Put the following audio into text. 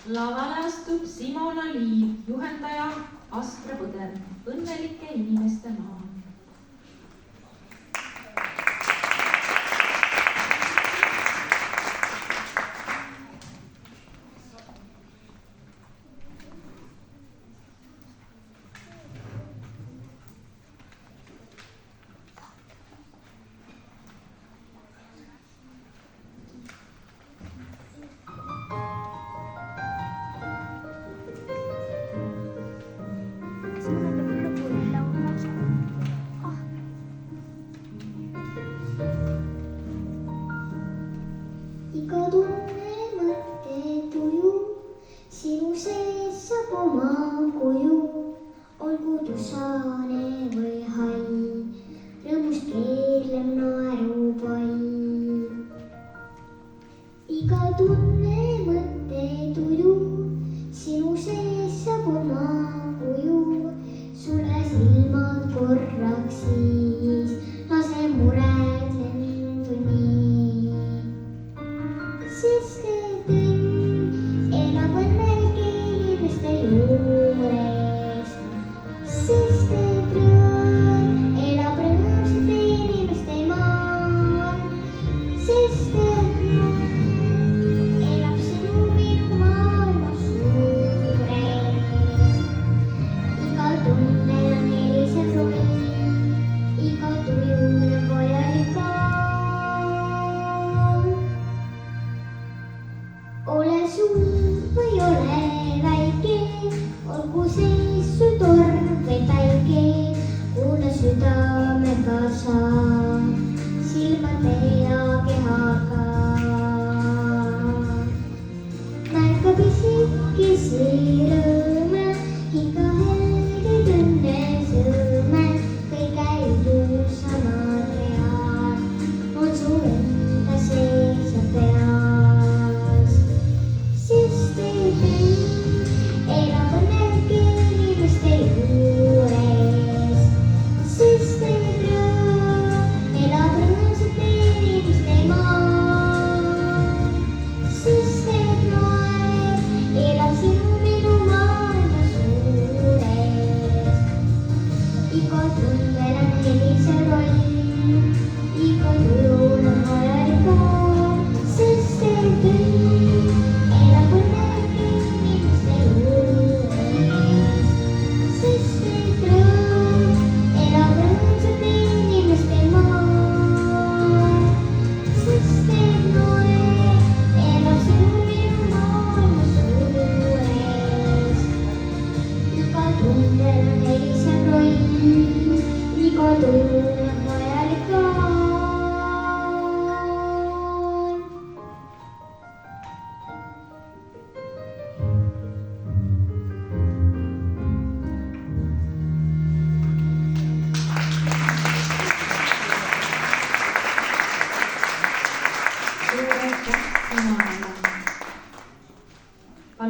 Lavale astub Simona Liiv, juhendaja Aspre Põder, õnnelike inimeste maa. Iga tunne, mõte, tuju, sinu sees saab oma kuju, olgu tusane või hall, rõõmust keerleb naerupai. Iga tunne, mõte, tuju, sinu sees saab oma kuju, sulge silmad korraks siis, lase mured lendu nii. Sest et õnn elab õnnelike inimeste juures, sest et rõõm elab rõõmsate inimeste maal, sest et rõõm elab sinu minu maailmas suures. Igal tunnel on helisev roll, igal tujul on vajalik kaal. Ole suur või ole väike, olgu sees su torm või päike, kuule süda